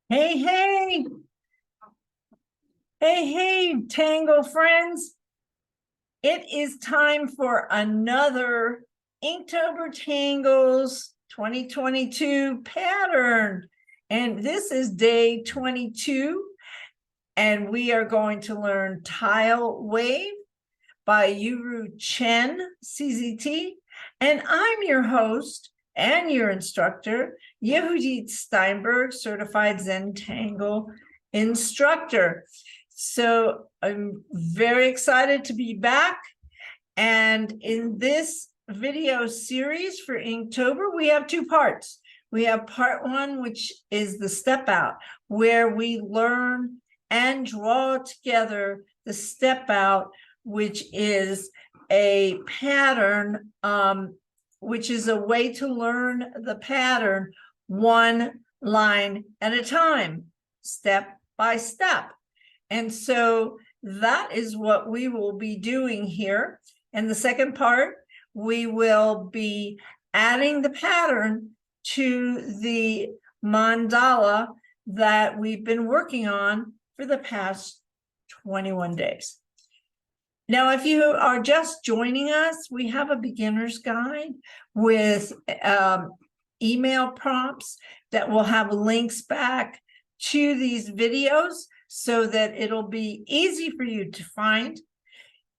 Hey, hey, hey, Tangle friends. It is time for another Inktober Tangles 2022 pattern. And this is day 22. And we are going to learn Tilewave by Yuru Chen, CZT. And I'm your host and your instructor, Yehudit Steinberg, certified Zentangle instructor. So I'm very excited to be back. And in this video series for Inktober, we have two parts. We have part one, which is the step out, where we learn and draw together the step out, which is a pattern, which is a way to learn the pattern one line at a time, step by step. And so that is what we will be doing here. And the second part, we will be adding the pattern to the mandala that we've been working on for the past 21 days. Now, if you are just joining us, we have a beginner's guide with email prompts that will have links back to these videos so that it'll be easy for you to find.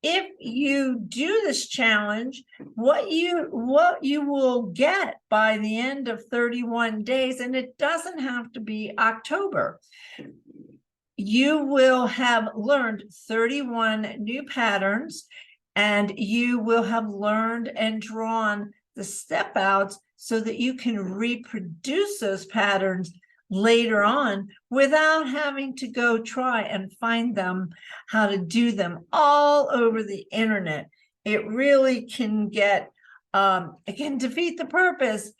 If you do this challenge, what you will get by the end of 31 days, and it doesn't have to be October, you will have learned 31 new patterns, and you will have learned and drawn the step outs so that you can reproduce those patterns later on without having to go try and find them, how to do them all over the internet. It really can get, it can defeat the purpose,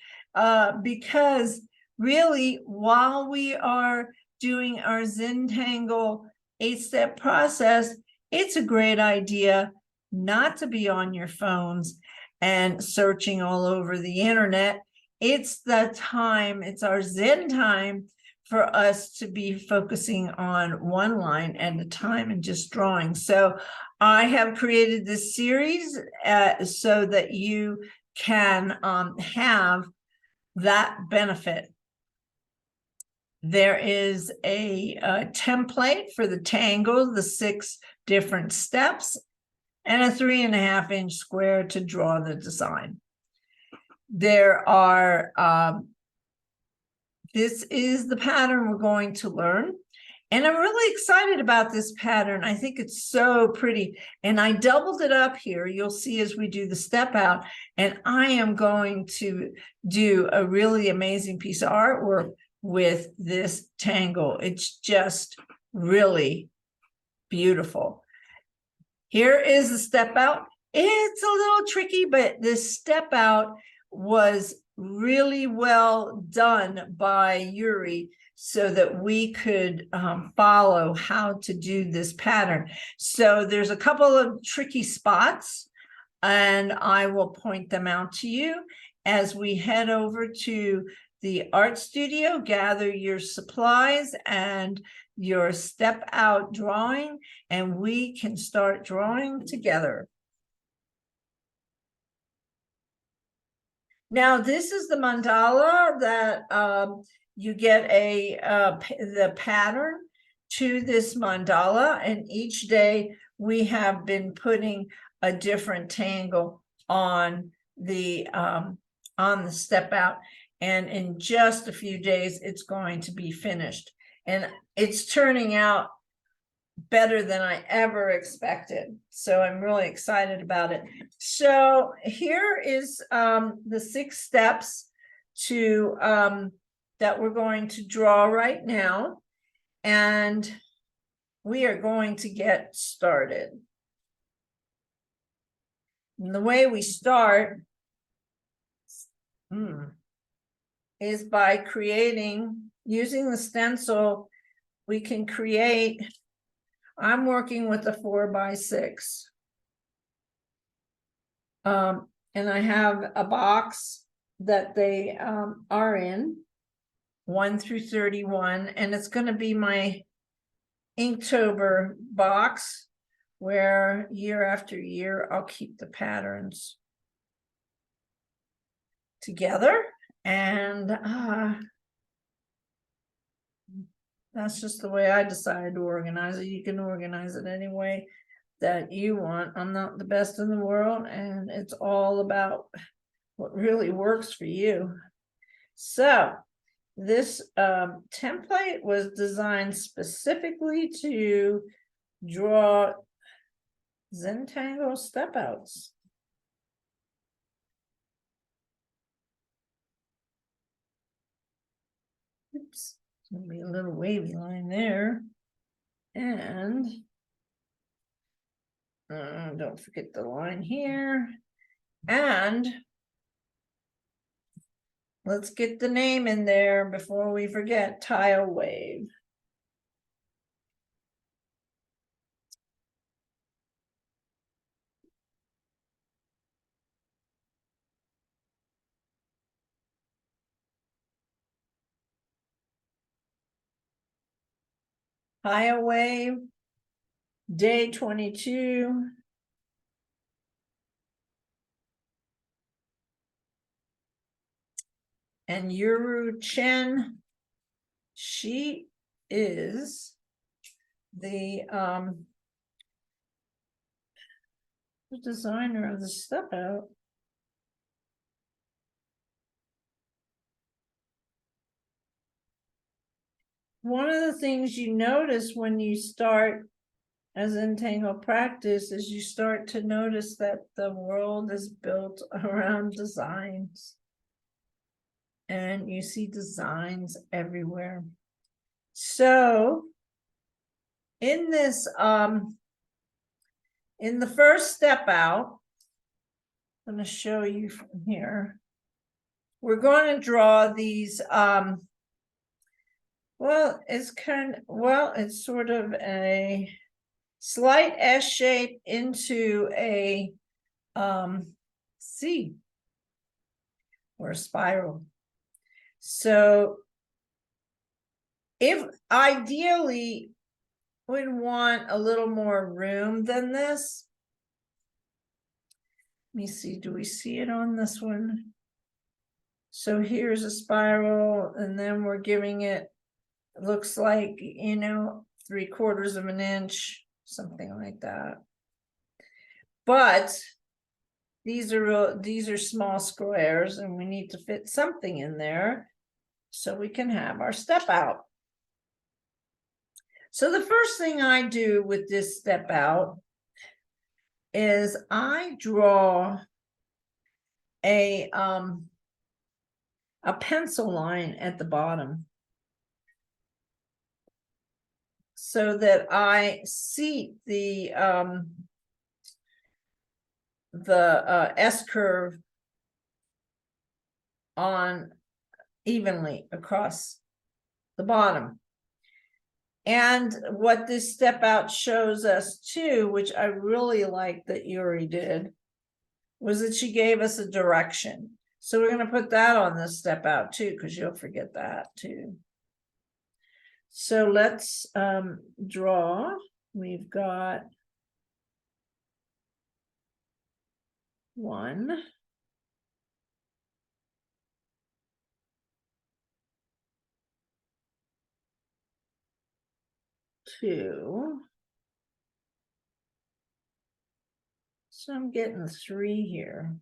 because really, while we are doing our Zentangle 8-step process, it's a great idea not to be on your phones and searching all over the internet. It's the time, it's our Zen time for us to be focusing on one line at a time and just drawing. So I have created this series so that you can have that benefit. There is a template for the tangle, the 6 different steps, and a 3.5-inch square to draw the design. There are, this is the pattern we're going to learn. And I'm really excited about this pattern. I think it's so pretty. And I doubled it up here. You'll see as we do the step out. And I am going to do a really amazing piece of artwork with this tangle. It's just really beautiful. Here is the step out. It's a little tricky, but this step out was really well done by Yuri so that we could follow how to do this pattern. So there's a couple of tricky spots, and I will point them out to you as we head over to the art studio, gather your supplies and your step out drawing, and we can start drawing together. Now, this is the mandala that you get the pattern to this mandala, and each day we have been putting a different tangle on the step out, and in just a few days it's going to be finished, and it's turning out better than I ever expected. So I'm really excited about it. So here is the 6 steps to that we're going to draw right now. And we are going to get started. And the way we start is by creating, using the stencil, we can create. I'm working with a 4x6. And I have a box that they are in. 1 through 31, and it's going to be my Inktober box where year after year I'll keep the patterns together, and that's just the way I decided to organize it. You can organize it any way that you want. I'm not the best in the world, and it's all about what really works for you. So this template was designed specifically to draw Zentangle step outs. Oops, there'll be a little wavy line there. And don't forget the line here. And let's get the name in there before we forget. Tilewave. Tilewave, day 22. And Yuru Chen, she is the designer of the step out. One of the things you notice when you start as Entangle practice is you start to notice that the world is built around designs. And you see designs everywhere. So in this, in the first step out, I'm going to show you from here. We're going to draw these, well, it's sort of a slight S shape into a C or a spiral. So if ideally we'd want a little more room than this. Let me see, do we see it on this one? So here's a spiral, and then we're giving it, looks like, 3/4 of an inch, something like that. But these are small squares, and we need to fit something in there so we can have our step out. So the first thing I do with this step out is I draw a pencil line at the bottom so that I seat the S curve on evenly across the bottom. And what this step out shows us too, which I really like that Yuri did, was that she gave us a direction. So we're going to put that on this step out too, because you'll forget that too. So let's draw. We've got 1, 2. So I'm getting 3 here.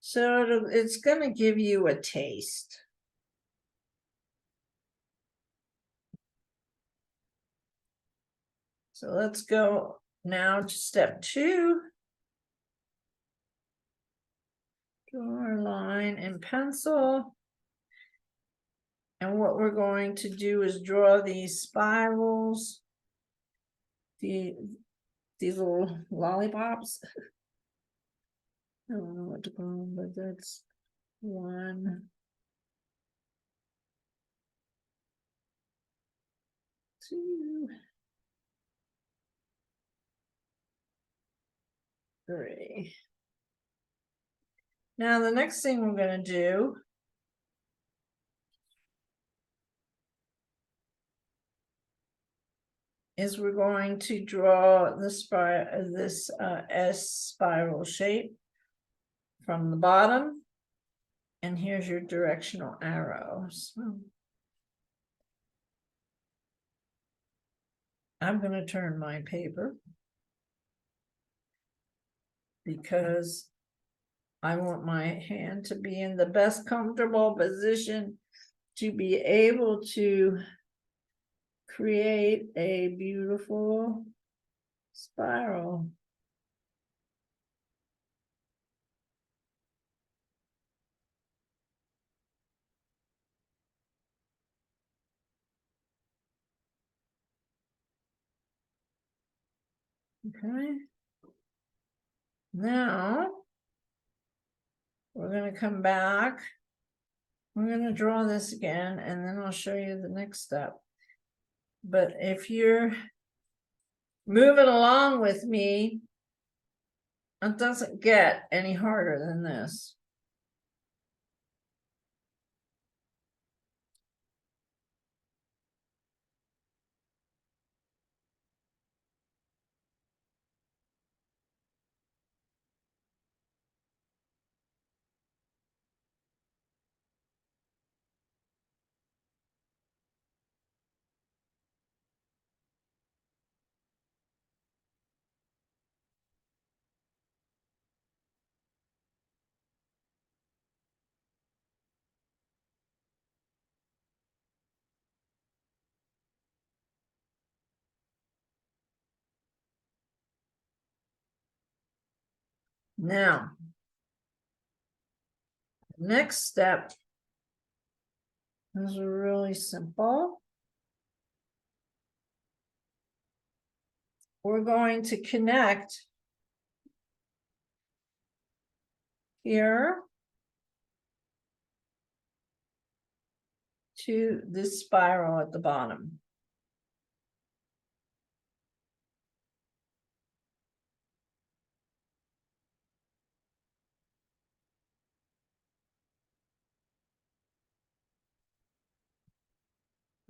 So it's going to give you a taste. So let's go now to step 2. Draw our line in pencil. And what we're going to do is draw these spirals, these little lollipops. I don't know what to call them, but that's 1, 2, 3. Now the next thing we're going to do is we're going to draw this S spiral shape from the bottom. And here's your directional arrows. I'm going to turn my paper because I want my hand to be in the best comfortable position to be able to create a beautiful spiral. Okay. Now we're going to come back. We're going to draw this again, and then I'll show you the next step. But if you're moving along with me, it doesn't get any harder than this. Now, next step is really simple. We're going to connect here to this spiral at the bottom.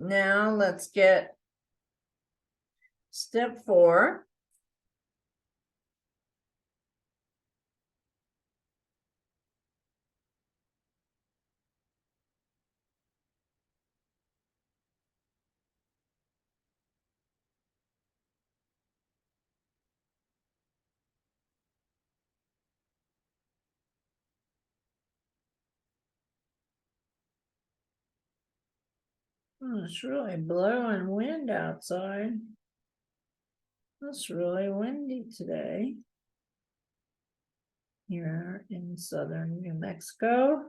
Now let's get step 4. Oh, it's really blowing wind outside. It's really windy today here in southern New Mexico.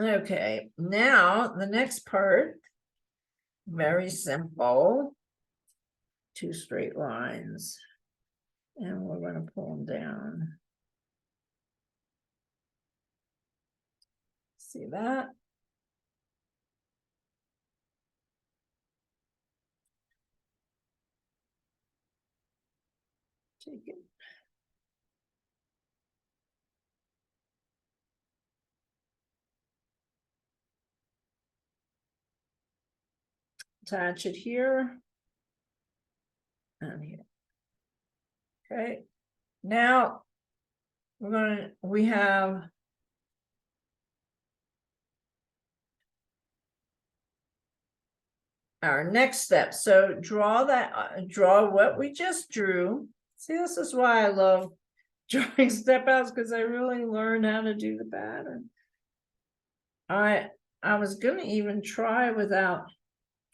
Okay, now the next part, very simple. 2 straight lines, and we're going to pull them down. See that? Take it. Attach it here and here. Okay, now we have our next step. So draw draw what we just drew. See, this is why I love drawing step outs, because I really learned how to do the pattern. I was going to even try without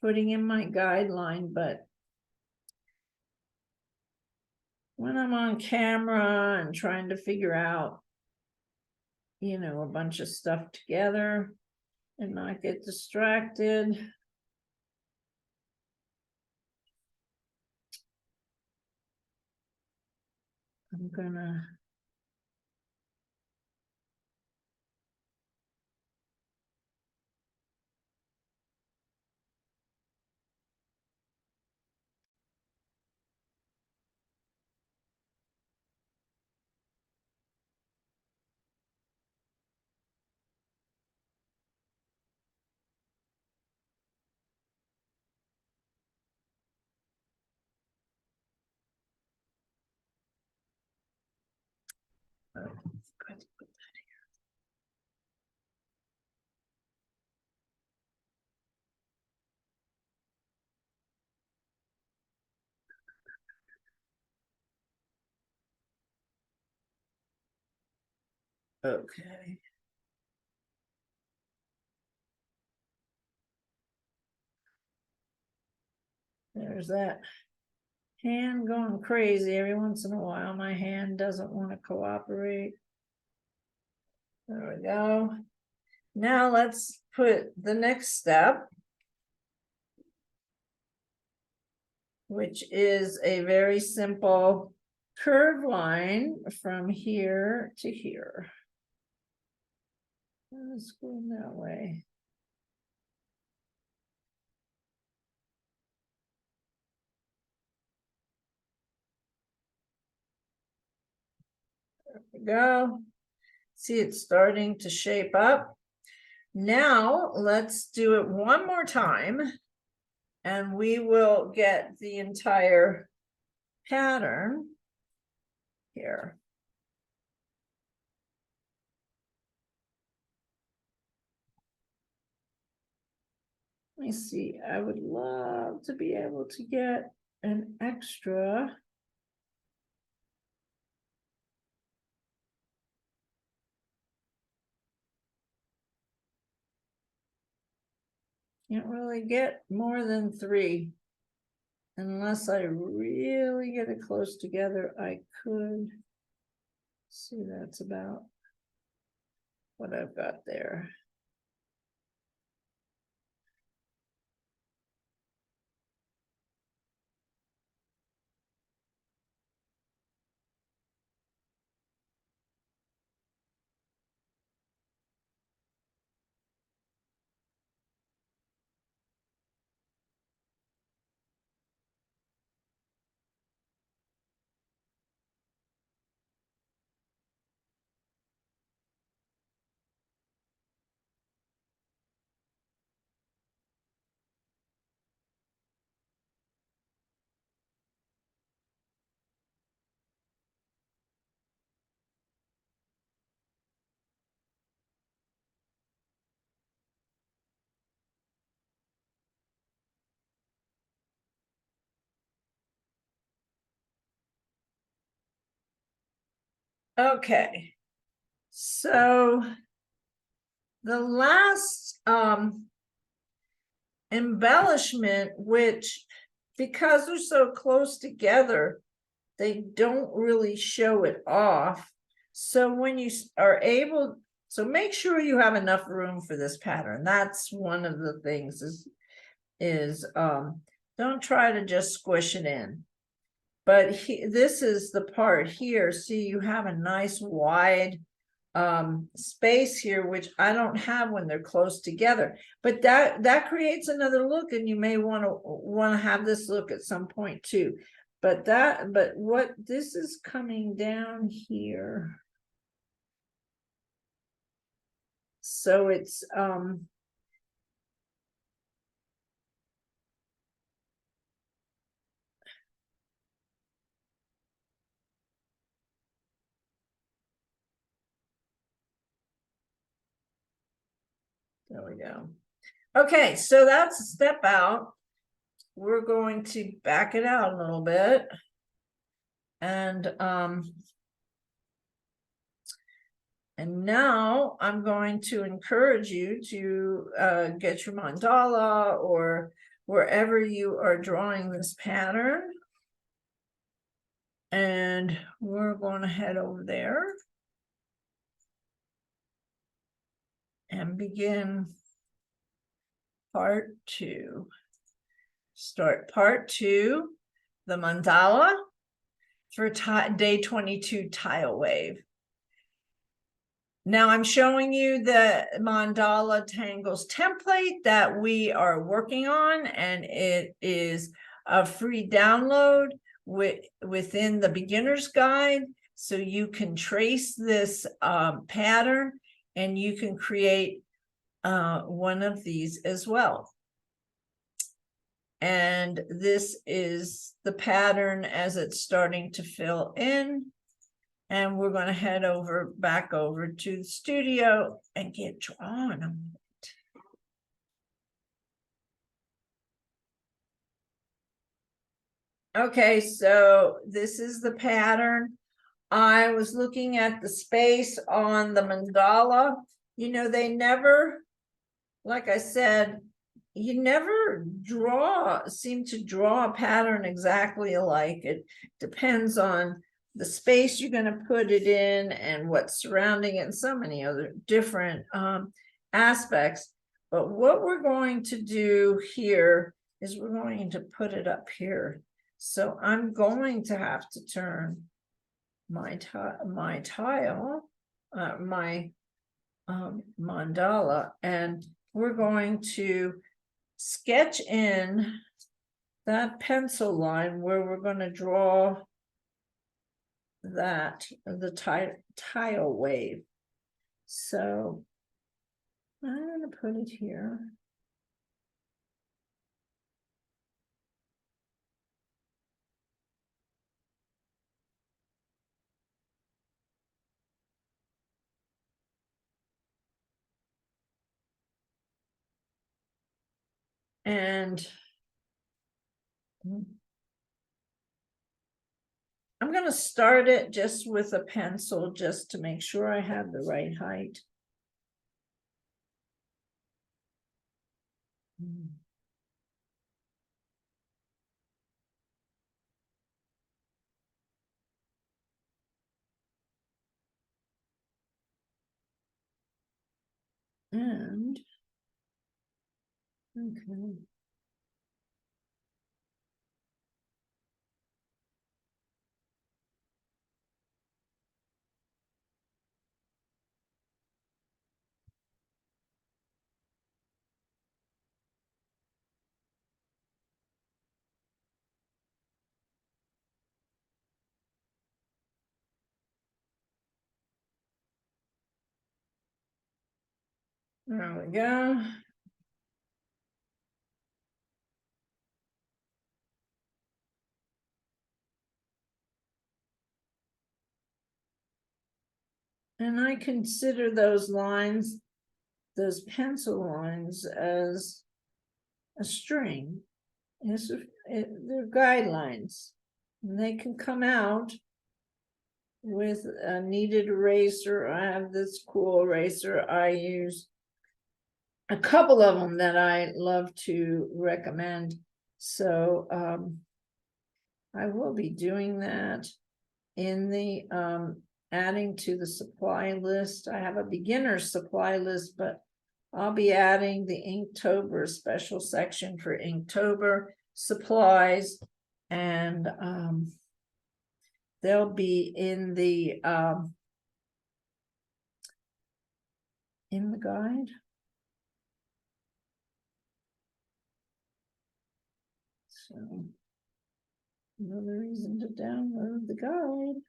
putting in my guideline, but when I'm on camera and trying to figure out, you know, a bunch of stuff together and not get distracted, I'm gonna okay. There's that hand going crazy every once in a while. My hand doesn't want to cooperate. There we go. Now let's put the next step, which is a very simple curved line from here to here. Let's go that way. There we go. See, it's starting to shape up. Now let's do it one more time, and we will get the entire pattern here. Let me see, I would love to be able to get an extra. Can't really get more than 3. Unless I really get it close together, I could. See, that's about what I've got there. Okay, so the last embellishment, which because they're so close together, they don't really show it off. So when you are able, so make sure you have enough room for this pattern. That's one of the things is don't try to just squish it in. But this is the part here. See, you have a nice wide space here, which I don't have when they're close together, but that creates another look, and you may want to have this look at some point too. But what this is coming down here, so it's there we go. Okay, so that's a step out. We're going to back it out a little bit, and now I'm going to encourage you to get your mandala or wherever you are drawing this pattern. And we're going to head over there and begin part 2. Start part 2, the mandala. for day 22 Tilewave. Now I'm showing you the Mandala Tangles template that we are working on, and it is a free download within the beginner's guide. So you can trace this pattern, and you can create one of these as well. And this is the pattern as it's starting to fill in. And we're going to head back over to the studio and get drawn on it. Okay, so this is the pattern. I was looking at the space on the mandala. You know, they never, like I said, you never seem to draw a pattern exactly alike. It depends on the space you're going to put it in and what's surrounding it, and so many other different aspects. But what we're going to do here is we're going to put it up here. So I'm going to have to turn my mandala, and we're going to sketch in that pencil line where we're going to draw the tile wave. So I'm going to put it here. And I'm going to start it just with a pencil, just to make sure I have the right height. And okay. There we go. And I consider those lines, those pencil lines, as a string. They're guidelines, and they can come out with a kneaded eraser. I have this cool eraser I use, a couple of them that I love to recommend. So I will be doing that in the adding to the supply list. I have a beginner supply list, but I'll be adding the Inktober special section for Inktober supplies, and they'll be in the guide. So another reason to download the guide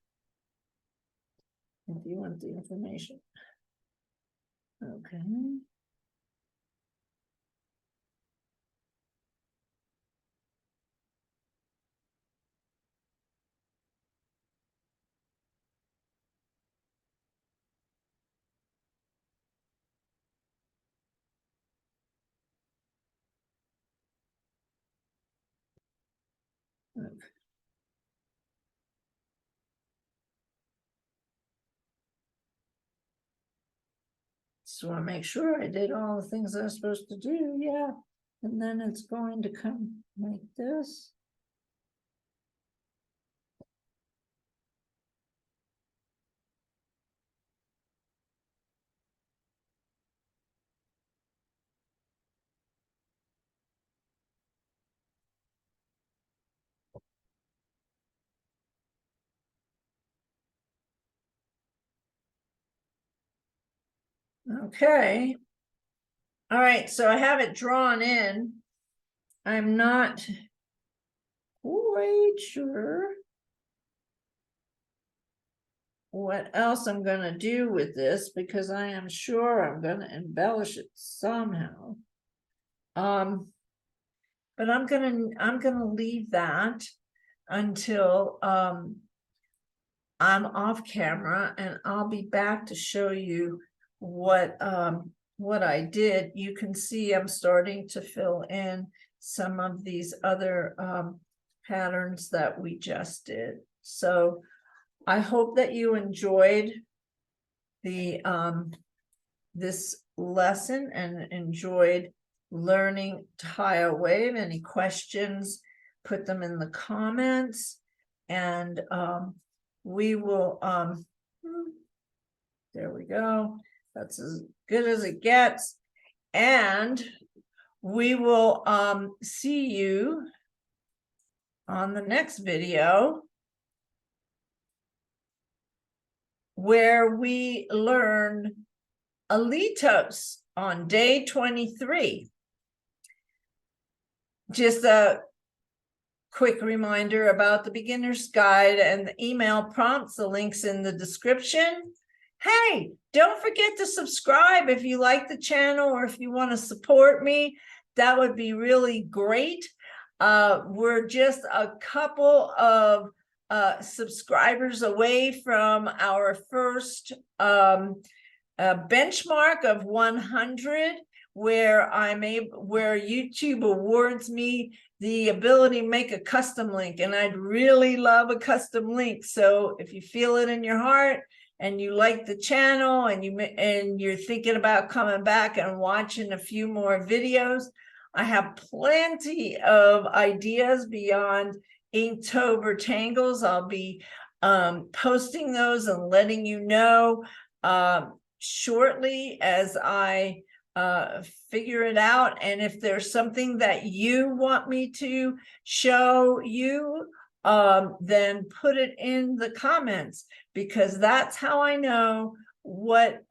if you want the information. Okay. Just want to make sure I did all the things I was supposed to do. Yeah. And then it's going to come like this. Okay. All right, so I have it drawn in. I'm not quite sure what else I'm gonna do with this, because I am sure I'm gonna embellish it somehow. But I'm gonna leave that until I'm off camera, and I'll be back to show you what I did. You can see I'm starting to fill in some of these other patterns that we just did. So I hope that you enjoyed the this lesson and enjoyed learning Tilewave. Any questions, put them in the comments, and we will there we go. That's as good as it gets. And we will see you on the next video, where we learn alitos on day 23. Just a quick reminder about the beginner's guide and the email prompts. The links in the description. Hey, don't forget to subscribe if you like the channel, or if you want to support me. That would be really great. We're just a couple of subscribers away from our first benchmark of 100, where where YouTube awards me the ability to make a custom link, and I'd really love a custom link. So if you feel it in your heart and you like the channel, and you're thinking about coming back and watching a few more videos, I have plenty of ideas beyond Inktober Tangles. I'll be posting those and letting you know shortly as I figure it out. And if there's something that you want me to show you, then put it in the comments, because that's how I know what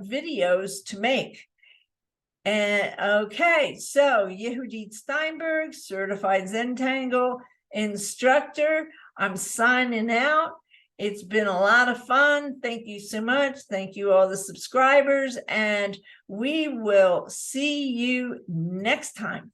videos to make. And okay, so Yehudit Steinberg, certified Zentangle instructor. I'm signing out. It's been a lot of fun. Thank you so much. Thank you, all the subscribers, and we will see you next time.